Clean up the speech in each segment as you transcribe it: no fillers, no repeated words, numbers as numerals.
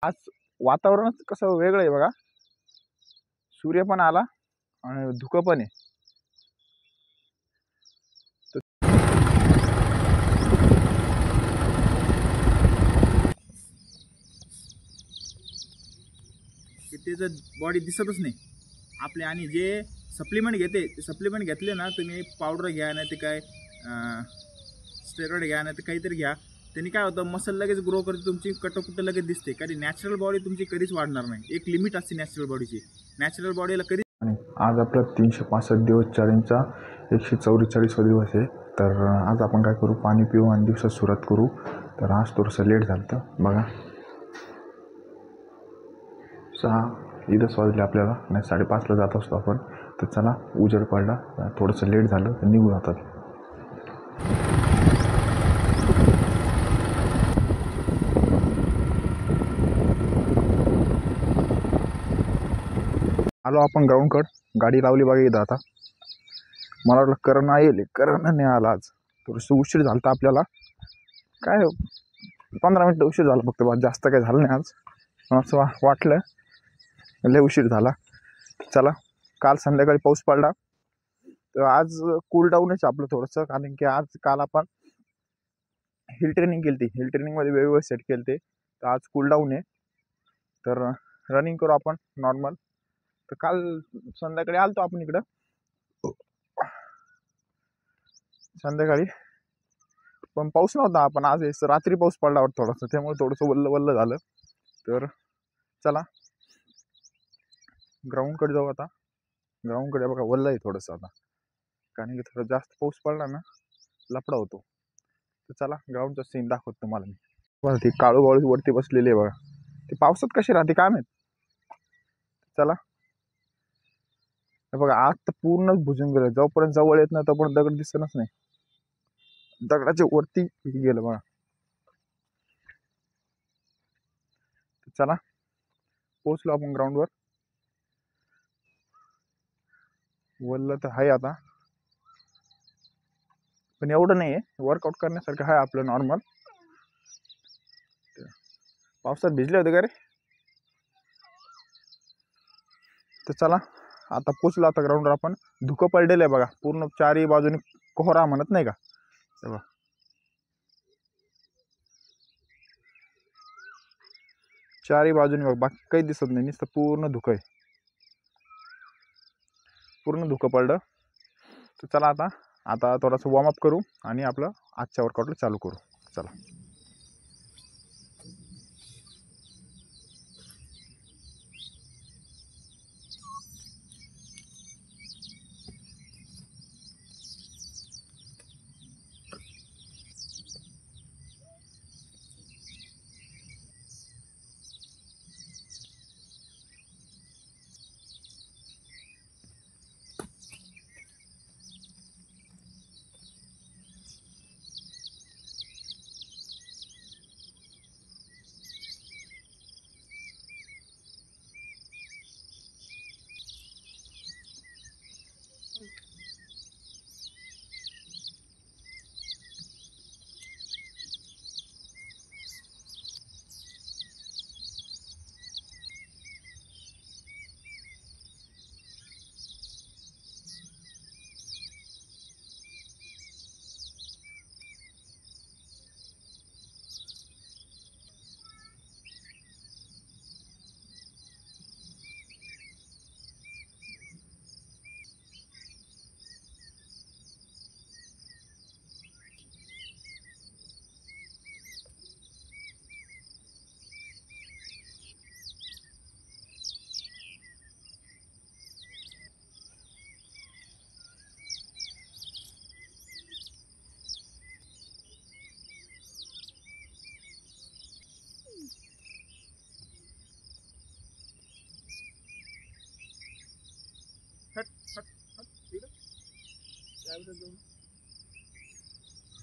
आज वातावरणच कसं वेगळं आहे बघा, सूर्य पण आला आणि धुकं पण आहे. त्याचं बॉडी दिसतच नाही आपले. आणि जे सप्लिमेंट घेते ते सप्लिमेंट घेतले ना तुम्ही, पावडर घ्या नाही ते काय स्टेरॉइड घ्या नाही ते काहीतरी घ्या, त्यांनी काय होतं मसल लगेच ग्रो करते तुमची, कटोकुट लगेच दिसते. कारण नॅचरल बॉडी तुमची कधीच वाढणार नाही. एक लिमिट असते नॅचरल बॉडीची. नॅचरल बॉडीला कधी. आणि आज आपला 365 दिवस चॅलेंजचा 144वा दिवस आहे. तर आज आपण काय करू, पाणी पिऊ आणि दिवसात सुरुवात करू. तर आज थोडंसं लेट झालं तर बघा, 6 इथंच वाजले आपल्याला, नाही 5:30ला जात असतो आपण. तर चला, उजेड पडला, थोडंसं लेट झालं तर निघू जातात. आलो आपण ग्राउंडकड, गाडी लावली बघा इथं. आता मला वाटलं करण येईल, करण नाही आला. आज थोडंसं उशीर झालं तर आपल्याला, काय 15 मिनटं उशीर झाला फक्त, जास्त काय झालं नाही आज. असं वाटलं लय उशीर झाला. चला, काल संध्याकाळी पाऊस पडला तर आज कूल डाऊनच आपलं थोडंसं. कारण की काल आपण हिल ट्रेनिंग केली. हिल ट्रेनिंगमध्ये वेगवेगळे सेट केले तर आज कूल डाऊन आहे. तर रनिंग करू आपण नॉर्मल. तर काल संध्याकाळी आलतो आपण इकडं संध्याकाळी, पण पाऊस नव्हता. आपण आज रात्री पाऊस पडला होता थोडासा, त्यामुळे थोडंसं वल्ल वल्ल झालं. तर चला ग्राउंडकडे जाऊ. आता ग्राउंडकडे बघा वल्ल आहे थोडंसं आता, कारण की थोडं जास्त पाऊस पडला ना लफडा होतो. तर चला ग्राउंडचा सीन दाखवतो तुम्हाला मी. बघा ती काळू बाळू वरती बसलेली आहे बघा, ते पावसात कशी राहते काय माहित. चला बघा, आज तर पूर्णच भुजून गेलं. जोपर्यंत जवळ येत नाही तोपर्यंत दगड दिसतच नाही, दगडाच्या वरती गेलं बघा. चला पोचलो आपण ग्राउंडवर. वल्ल तर आहे आता, पण एवढं नाही आहे, वर्कआउट करण्यासारखं आहे आपलं नॉर्मल. पावसात भिजले होते का रे. तर चला आता पोचलो आता ग्राउंडवर आपण. धुकं पडलेलं आहे बघा पूर्ण, चारही बाजूने कोहरा म्हणत नाही का, तेव्हा चारही बाजूने बघ, बाकी काही दिसत नाही, नुसतं पूर्ण धुकं आहे, पूर्ण धुकं पडलं. तर चला आता थोडंसं वॉर्मअप करू आणि आपलं आजच्या वर्कआउटला चालू करू. चला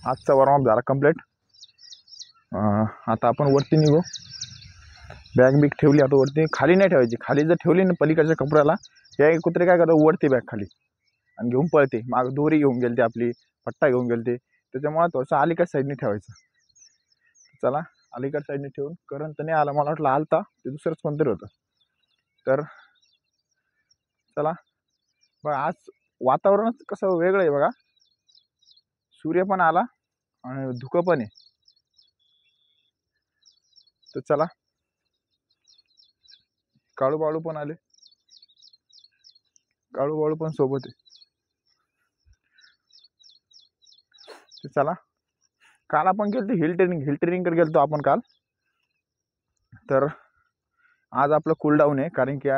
आजचा वॉर्मअप झाला कंप्लीट. आता आपण वरती निघू. बॅग बिग ठेवली आता वरती, खाली नाही ठेवायची. खाली जर ठेवली ना पलीकडच्या कपड्याला, हे कुत्रे काय करतात, वरती बॅग खाली आणि घेऊन पळते. माग दोरी घेऊन गेलते, आपली पट्टा घेऊन गेलते, त्याच्यामुळे थोडंसं अलीकडे साईडने ठेवायचं. चला अलीकड साईडने ठेवून. करण तर नाही आला, मला वाटलं आलता ते दुसरंच कोणतरी होतं. तर चला बघा, आज वातावरणच कसं वेगळं आहे बघा. सूर्य पण आला आणि धुकं पण आहे. तर चला, काळू बाळू पण आले, काळू बाळू पण सोबत आहे. तर चला, काल आपण गेलतो हिल ट्रेनिंगकडे गेलतो आपण काल. तर आज आपलं कूलडाऊन आहे, कारण की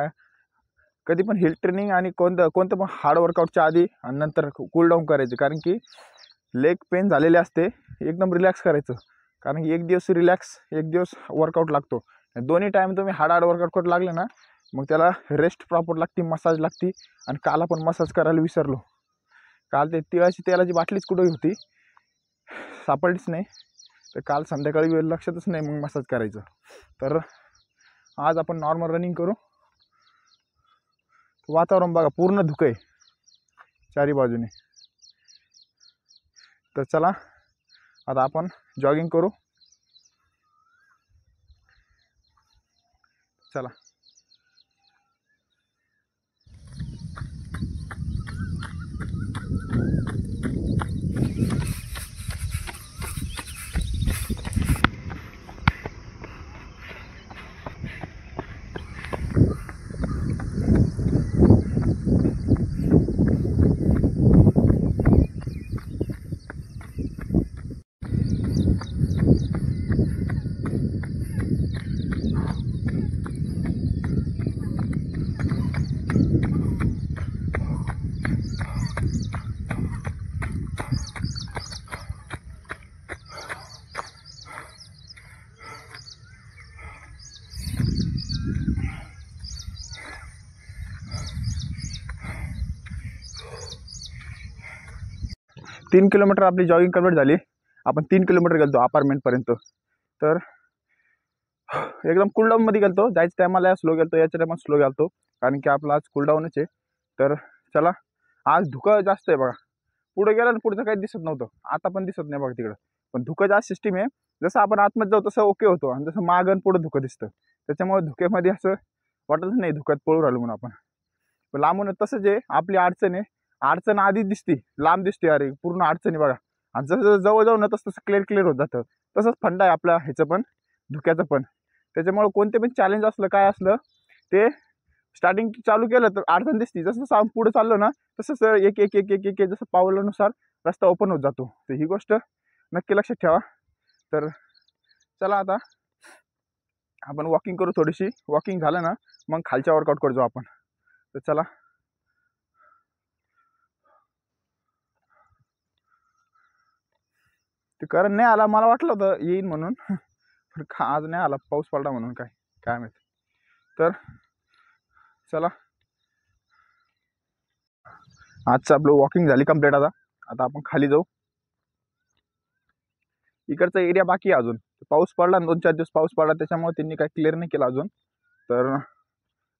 कधी पण हिल ट्रेनिंग आणि कोणतं पण हार्ड वर्कआउटच्या आधी आणि नंतर कूलडाऊन करायचं, कारण की लेग पेन झालेले असते. एकदम रिलॅक्स करायचं, कारण की एक दिवस रिलॅक्स, एक दिवस वर्कआउट लागतो. दोन्ही टाईम तुम्ही हार्ड वर्कआउट करू लागले ना, मग त्याला रेस्ट प्रॉपर लागते, मसाज लागते. आणि काल आपण मसाज करायला विसरलो. काल ते तिळाची तेलाची बाटलीच कुठे होती, सापडलीच नाही. तर काल संध्याकाळी वेळ लक्षातच नाही मग मसाज करायचं. तर आज आपण नॉर्मल रनिंग करू. वातावरण बघा, पूर्ण धुकं आहे चारी बाजूने. तर चला, आता आपण जॉगिंग करू. चला. तीन किलोमीटर आपली जॉगिंग कंप्लीट झाली. आपण 3 किलोमीटर गेलतो अपार्टमेंटपर्यंत. तर एकदम कूलडाऊनमध्ये गेलतो. जायच्या टायमाला स्लो गेलतो, याच्या टायमाला स्लो गेलतो, कारण की आपला आज कूलडाऊनच आहे. तर चला, आज धुकं जास्त आहे बघा. पुढे गेलं ना, पुढचं काही दिसत नव्हतं, आता पण दिसत नाही बघा तिकडं. पण धुकं जास्त सिस्टीम आहे. जसं आपण आतमध्ये जाऊ तसं ओके होतो, आणि जसं मागं पुढं धुकं दिसतं. त्याच्यामुळे धुक्यामध्ये असं वाटतच नाही धुक्यात पळू राहिलो म्हणून आपण. पण लांबून तसंच आहे, आपली अडचण आहे. अडचण आधीच दिसते, लांब दिसते, अरे पूर्ण अडचणी बघा. आणि जसं जवळ जाऊ ना तसं तसं क्लिअर होत जातं. तसंच फंड आहे आपल्या ह्याचं पण, धुक्याचं पण. त्याच्यामुळे कोणते पण चॅलेंज असलं, काय असलं, ते स्टार्टिंग चालू केलं तर अडचण दिसते. जसं पुढे चाललो ना, तसंच एक एक एक एक एक जसं पावलानुसार रस्ता ओपन होत जातो. तर ही गोष्ट नक्की लक्षात ठेवा. तर चला, आता आपण वॉकिंग करू थोडीशी. वॉकिंग झालं ना, मग खालच्या वर्कआउट करतो आपण. तर चला. ते कारण नाही आला, मला वाटलं होतं येईन म्हणून, पण आज नाही आला, पाऊस पडला म्हणून. काय माहिती. तर चला, आजचं आपलं वॉकिंग झाली कंप्लीट. आता आपण खाली जाऊ. इकडचा एरिया बाकी आहे अजून. पाऊस पडला, 2-4 दिवस पाऊस पडला, त्याच्यामुळे त्यांनी काही क्लिअर नाही केलं अजून. तर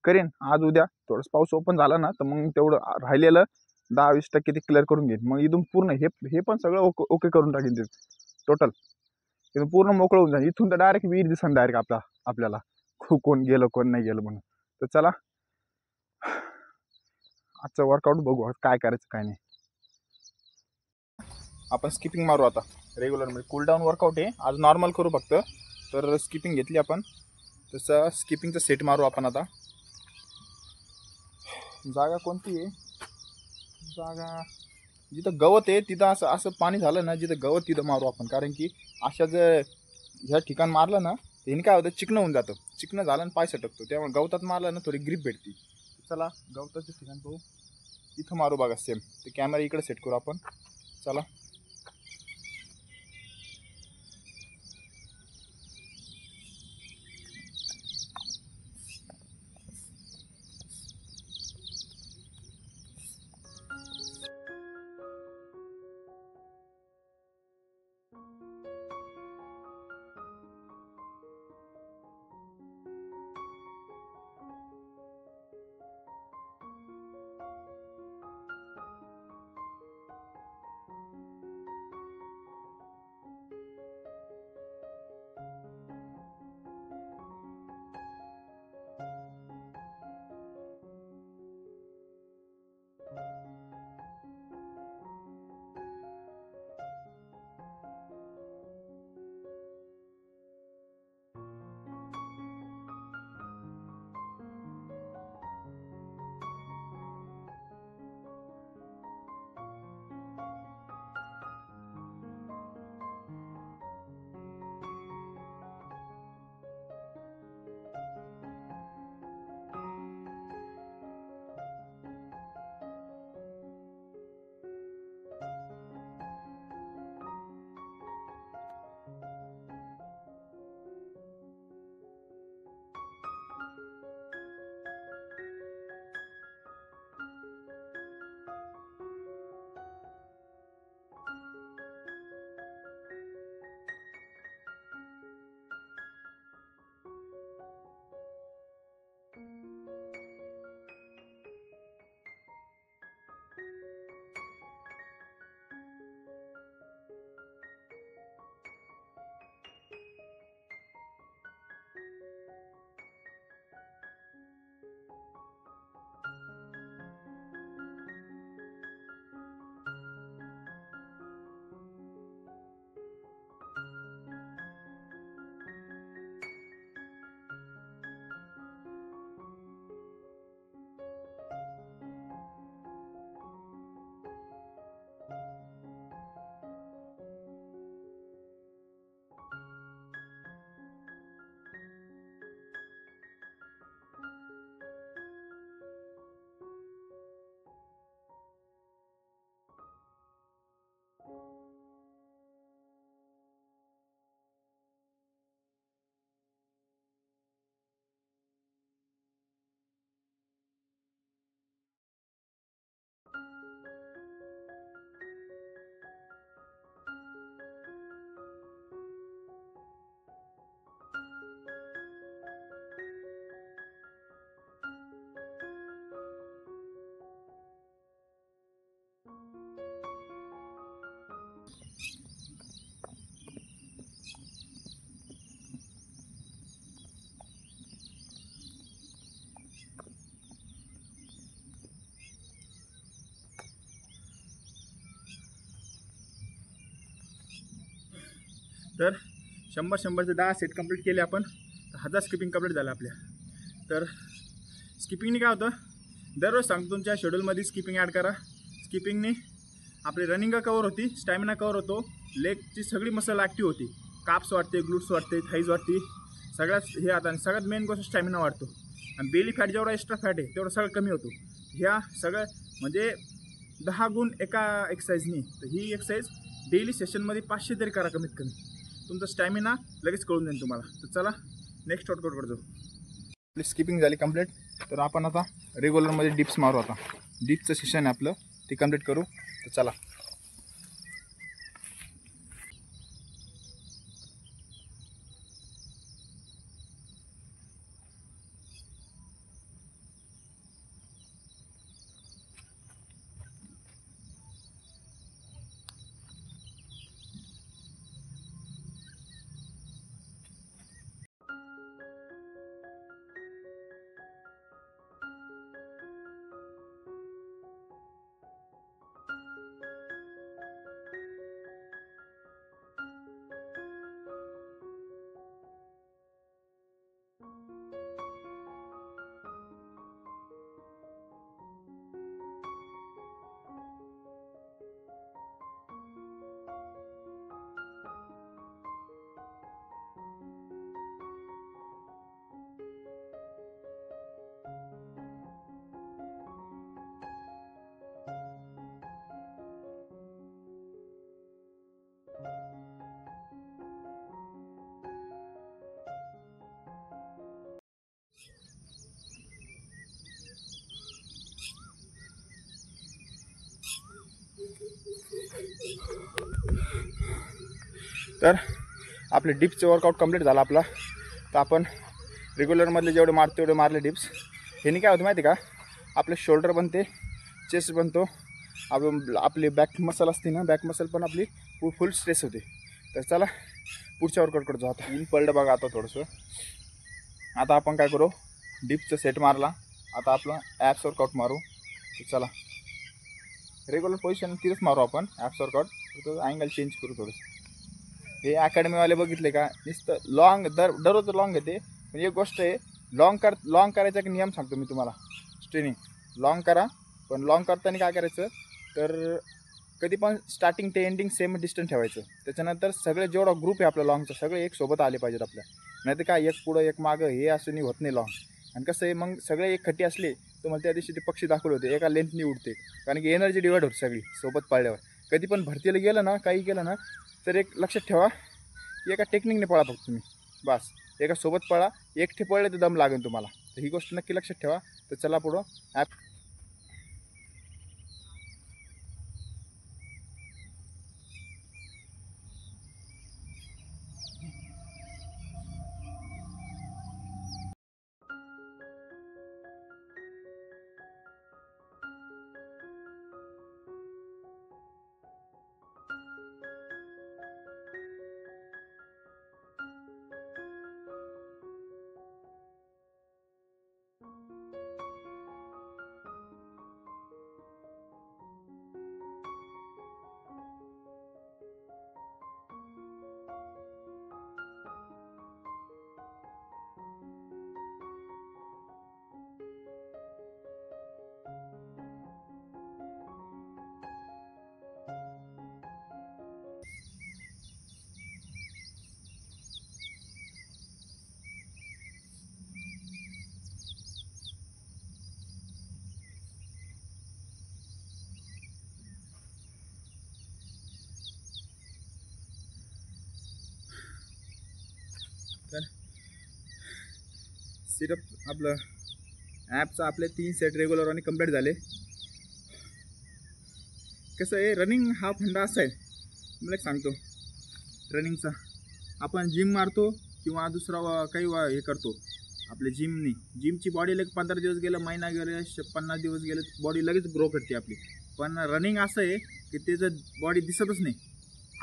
करेन आज उद्या. थोडंसं पाऊस ओपन झाला ना, तर मग तेवढं राहिलेलं 10-20% ते क्लिअर करून घेईन. मग इथून पूर्ण हे पण सगळं ओके करून टाकेन ते टोटल. इथून पूर्ण मोकळं होऊन जाईल. इथून तर डायरेक्ट विहीर दिसन डायरेक्ट आपल्याला कोण गेलं कोण नाही गेलं म्हणून. तर चला, आजचं वर्कआउट बघू काय करायचं काय नाही. आपण स्किपिंग मारू आता रेग्युलर, म्हणजे कूलडाऊन वर्कआउट आहे आज. नॉर्मल करू फक्त. तर स्किपिंग घेतली आपण, तसं स्किपिंगचं सेट मारू आपण आता. जागा कोणती आहे? जागा जिथं गवत आहे तिथं असं पाणी झालं ना, जिथं गवत तिथं मारू आपण. कारण की अशा जर ह्या ठिकाण मारलं ना, त्याने काय होतं, चिकनं होऊन जातं. चिकनं झालं आणि पाय सटकतो. त्यामुळे गवतात मारलं ना, थोडी ग्रीप भेटते. चला, गवताचं ठिकाण पाहू. इथं मारू बघा सेम. ते कॅमेरा इकडे सेट करू आपण. चला. तर 100-100चे 10 सेट कंप्लीट केले आपण, तर 1000 स्किपिंग कंप्लीट झालं आपल्या. तर स्किपिंगने काय होतं, दररोज सांगतो तुमच्या शेड्यूलमध्ये स्किपिंग ॲड करा. स्किपिंगने आपली रनिंग कवर होती, स्टॅमिना कवर होतो, लेगची सगळी मसल ॲक्टिव्ह होती, काप्स वाढते, ग्लूट्स वाढते, थाईज वाढते, सगळ्यात हे आता. आणि सगळ्यात मेन गोष्ट स्टॅमिना वाढतो. आणि बेली फॅट जेवढा एक्स्ट्रा फॅट आहे तेवढं सगळं कमी होतो. ह्या सगळं म्हणजे 10 गुण एका एक्सरसाइजनी. तर ही एक्सरसाइज डेली सेशनमध्ये 500 तरी करा कमीत कमी. तुमचा स्टॅमिना लगेच कळून देईल तुम्हाला. तर चला नेक्स्ट वर्कआउट करतो. आपली स्किपिंग झाली कंप्लीट. तर आपण आता रेग्युलरमध्ये डिप्स मारू. आता डिप्सचं सेशन आहे आपलं, ते कंप्लीट करू. तर चला. तर आपले डिप्सचं वर्कआउट कंप्लीट झाला आपला. तर आपण रेग्युलरमधले जेवढे मारतो तेवढे मारले डिप्स. ह्यानी काय होतं माहिती का, आपले शोल्डर बनते, चेस्ट बनतो, आपली बॅक मसल असते ना, बॅक मसल पण आपली फुल स्ट्रेस होते. तर चला पुढच्या वर्कआउट करतो. आता इन पडलं बघा आता थोडंसं. आता आपण काय करू, डिप्सचं सेट मारला, आता आपलं ॲप्स वर्कआउट मारू. तर चला रेग्युलर पोझिशन तिथंच मारू आपण ॲप्स वर्कआउट. तर अँगल चेंज करू थोडंसं. हे अकॅडमीवाले बघितले का, नुसतं लॉंग दररोज लॉंग येते. पण एक गोष्ट आहे, लॉंग करायचा एक नियम सांगतो मी तुम्हाला. ट्रेनिंग लॉंग करा, पण लॉंग करताना काय करायचं, तर कधी पण स्टार्टिंग ते एंडिंग सेम डिस्टन्स ठेवायचं. त्याच्यानंतर सगळे जेवढा ग्रुप आहे आपला लॉंगचा, सगळे एक सोबत आले पाहिजेत आपल्या. नाही तर काय एक पुढं एक मागं हे असं होत नाही लॉंग. आणि कसं आहे, मग सगळे एक खट्टी असले तर मला त्या दिवशी ते पक्षी दाखवले होते, एका लेंथनी उडते. कारण की एनर्जी डिवाइड होते सगळी सोबत पाळल्यावर. कधी पण भरतीला गेलं ना, काही केलं ना, तर एक लक्षात ठेवा की एका टेक्निकने पळा फक्त तुम्ही, बस एका सोबत पळा. एकटे पळले तर दम लागेल तुम्हाला. तर ही गोष्ट नक्की लक्षात ठेवा. तर चला पुढं ॲप. तर सिरप आपलं ॲपचं आपले 3 सेट रेग्युलर आणि कंप्लीट झाले. कसं आहे, रनिंग हा फंडा असा आहे, मला एक सांगतो. रनिंगचा आपण जिम मारतो किंवा दुसरा काही हे करतो आपल्या जिमची बॉडी लगेच 15 दिवस गेलं, महिना गेलं, 50 दिवस गेलं, बॉडी लगेच ग्रो करते आपली. पण रनिंग असं आहे की त्याचं बॉडी दिसतच नाही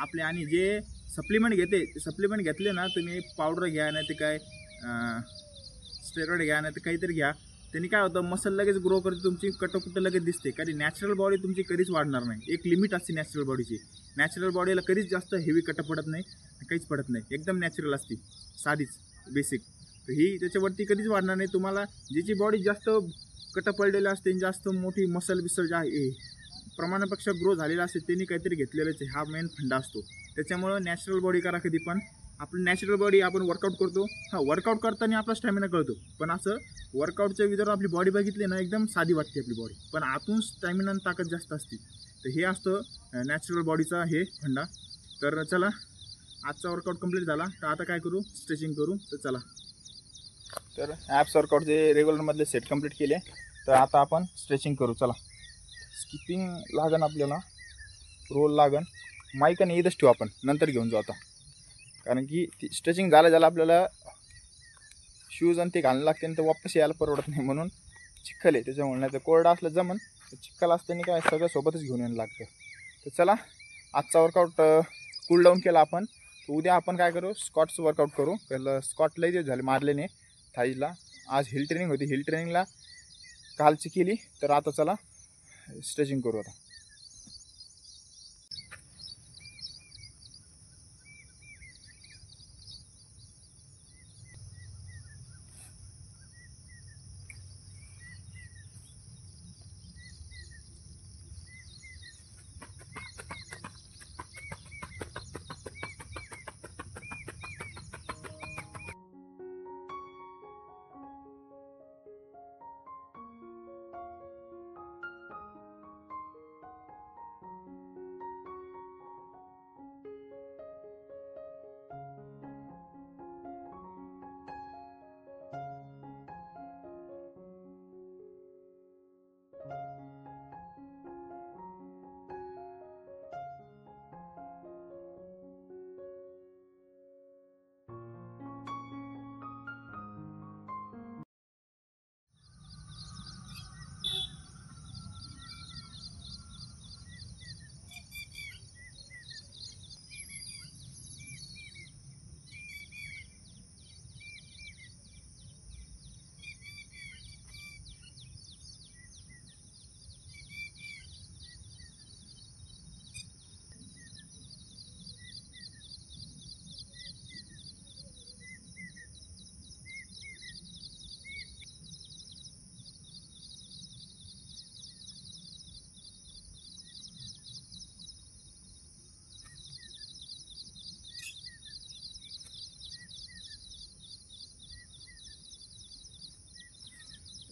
आपले. आणि जे सप्लिमेंट घेते, ते सप्लिमेंट घेतले ना तुम्ही, पावडर घ्या नाही ते काय स्टेरॉइड घ्या नाही तर काहीतरी घ्या, त्यांनी काय होतं, मसल लगेच ग्रो करते तुमची, कटोकुटं लगेच दिसते. कारण नॅचरल बॉडी तुमची कधीच वाढणार नाही. एक लिमिट असते नॅचरल बॉडीची. नॅचरल बॉडीला कधीच जास्त हेवी कट पडत नाही, काहीच पडत नाही, एकदम नॅचरल असते, साधीच बेसिक. तर ही त्याच्यावरती कधीच वाढणार नाही. तुम्हाला ज्याची बॉडी जास्त कट पडलेली असते, जास्त मोठी मसल बिसल जे आहे प्रमाणापेक्षा ग्रो झालेला असते, त्यांनी काहीतरी घेतलेलंच आहे. हा मेन फंडा असतो. त्याच्यामुळं नॅचरल बॉडी करा कधी पण. आपली नॅचरल बॉडी आपण वर्कआउट करतो, वर्कआउट करताना आपला स्टॅमिना कळतो, पण असं वर्कआउटच्या विचार आपली बॉडी बघितली ना, एकदम साधी वाटते आपली बॉडी, पण आतून स्टॅमिना आणि ताकद जास्त असते. तर हे असतं नॅचरल बॉडीचा हे फंडा. तर चला, आजचा वर्कआउट कंप्लीट झाला. तर आता काय करू, स्ट्रेचिंग करू. तर चला, तर ॲप्स वर्कआउट जे रेग्युलरमधले सेट कंप्लीट केले, तर आता आपण स्ट्रेचिंग करू. चला, स्किपिंग लागन आपल्याला, रोल लागन, माईक आणि इथंच ठेवू आपण, नंतर घेऊन जाऊ आता. कारण की स्ट्रेचिंग झालं आपल्याला शूज आणि ते घालायला लागते, आणि तर वापस यायला परवडत नाही. म्हणून चिखल आहे त्याच्यामुळे, नाही तर कोरडा असलं जमन, चिखल असताना काय सगळं सोबतच घेऊन यायला लागतं. तर चला, आजचा वर्कआउट कूल डाऊन केला आपण. तर उद्या आपण काय करू, स्कॉटचं वर्कआउट करू. पहिलं स्कॉट लई दिवस झाले मारले नाही थाईला. आज हिल ट्रेनिंग होती, हिल ट्रेनिंगला कालची केली. तर आता चला स्ट्रेचिंग करू आता.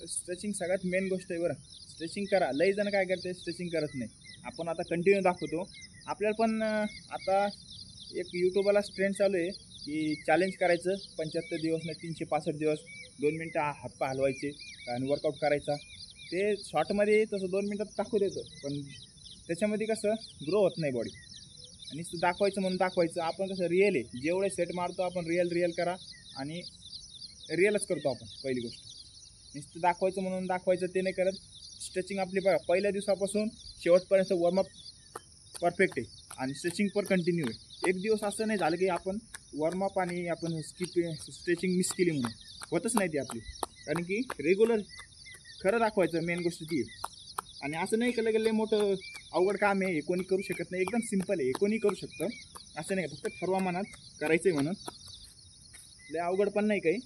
स्ट्रेचिंग सगळ्यात मेन गोष्ट आहे बरं. स्ट्रेचिंग करा. लई जण काय करते, स्ट्रेचिंग करत नाही. आपण आता कंटिन्यू दाखवतो. आपल्याला पण आता एक यूट्यूबला ट्रेंड चालू आहे की चॅलेंज करायचं 75 दिवस नाही 365 दिवस, 2 मिनटं हातपाय हलवायचे आणि वर्कआउट करायचा. ते शॉर्टमध्ये तसं 2 मिनटात दाखवू देतं, पण त्याच्यामध्ये कसं ग्रो होत नाही बॉडी. आणि दाखवायचं म्हणून दाखवायचं. आपण कसं रिअल आहे, जेवढे सेट मारतो आपण रिअल करा, आणि रिअलच करतो आपण. पहिली गोष्ट, नुसतं दाखवायचं म्हणून दाखवायचं ते नाही करत. स्ट्रेचिंग आपली बघा, पहिल्या दिवसापासून शेवटपर्यंत वॉर्मअप परफेक्ट आहे, आणि स्ट्रेचिंग पण कंटिन्यू आहे. एक दिवस असं नाही झालं की आपण वॉर्मअप आणि आपण स्ट्रेचिंग मिस केली म्हणून, होतच नाही ती आपली. कारण की रेग्युलर खरं दाखवायचं, मेन गोष्ट ती आहे. आणि असं नाही केलं गेलं मोठं अवघड काम आहे, हे कोणी करू शकत नाही. एकदम सिम्पल आहे, हे कोणी करू शकतं. असं नाही, फक्त ठरवा मनात करायचं आहे म्हणून. लय अवघड पण नाही काही.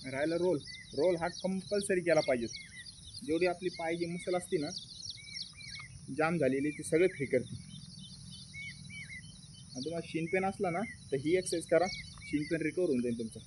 राहिला रोल हा कंपल्सरी केला पाहिजे. जेवढी आपली पायाची मसल असते ना जाम झालेली, ती सगळे फ्री करते. आणि तुम्हाला शिन पेन असला ना, तर ही एक्सरसाइज करा, शिन पेन रिकवर होऊन जाईल तुमचा.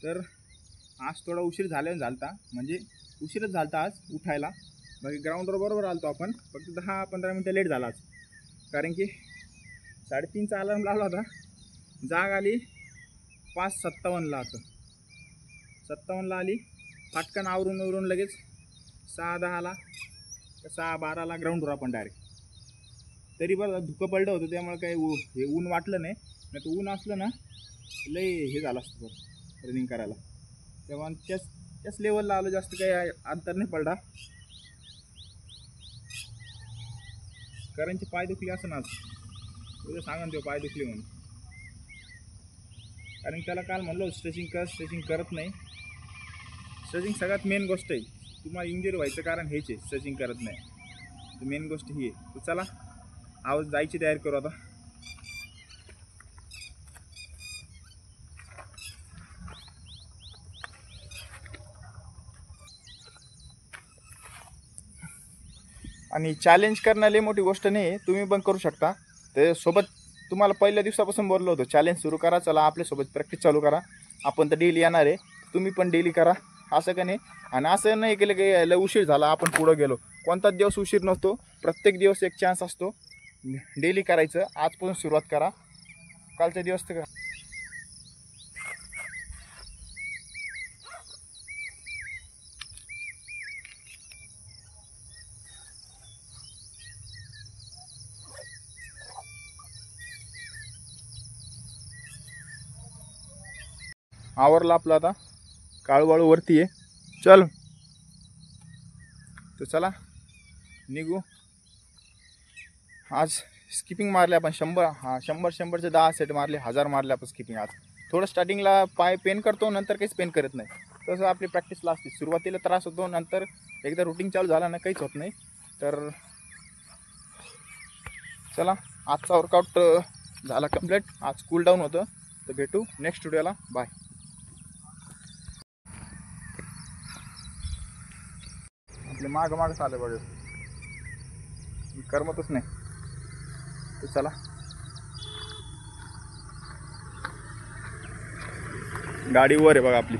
तर आज थोडा उशीर झालता, म्हणजे उशीरच झालता आज उठायला. बाकी ग्राउंडवर बरोबर आलतो आपण, फक्त 10-15 मिनटं लेट झाला आज. कारण की 3:30चा अलार्म लावला होता, जाग आली 5:57ला. आता 57ला आली. फाटकन आवरून लगेच 6:10ला 6:12ला ग्राउंडवर आपण डायरेक्ट. तरी बरं धुकं पडलं होतं, त्यामुळे काही हे ऊन वाटलं नाही. नाही तर ऊन असलं ना लय हे झालं असतं बरं रनिंग करायला. तेव्हा त्याच लेवलला आलो, जास्त काही अंतर नाही पडला. करणची पाय दुखली असं ना आज, उद्या सांगा ना पाय दुखली म्हणून. कारण त्याला काल म्हणलो स्ट्रेचिंग करत नाही. स्ट्रेचिंग सगळ्यात मेन गोष्ट आहे. तुम्हाला इंजुरी व्हायचं कारण हेच आहे, स्ट्रेचिंग करत नाही. तर मेन गोष्ट ही आहे. तर चला आवाज जायची तयारी करू आता. आणि चॅलेंज करणं लई मोठी गोष्ट नाही, तुम्ही पण करू शकता. त्यासोबत तुम्हाला पहिल्या दिवसापासून बोललो होतो चॅलेंज सुरू करा, चला आपल्यासोबत प्रॅक्टिस चालू करा. आपण तर डेली येणार आहे, तुम्ही पण डेली करा. असं का नाही. आणि असं नाही केलं की लय उशीर झाला आपण पुढं गेलो. कोणताच दिवस उशीर नसतो, प्रत्येक दिवस एक चान्स असतो. डेली करायचं. आजपासून सुरुवात करा, कालचा दिवस तर आवरलं आपलं. आता काळूबाळू वरती आहे. चल तर चला निघू. आज स्किपिंग मारले आपण 100चे 10 सेट मारले, 1000 मारले आपण स्किपिंग आज. थोडं स्टार्टिंगला पाय पेन करतो, नंतर काहीच पेन करत नाही. तसं आपली प्रॅक्टिसला असते. सुरुवातीला त्रास होतो, नंतर एकदा रुटीन चालू झाला ना काहीच होत नाही. तर चला आजचा वर्कआउट झाला कंप्लीट. आज कूल डाऊन होतं. तर भेटू नेक्स्ट व्हिडिओला. बाय. आपले मागं चालले बघ, करमतच नाही. तर चला गाडी वर आहे बघा आपली.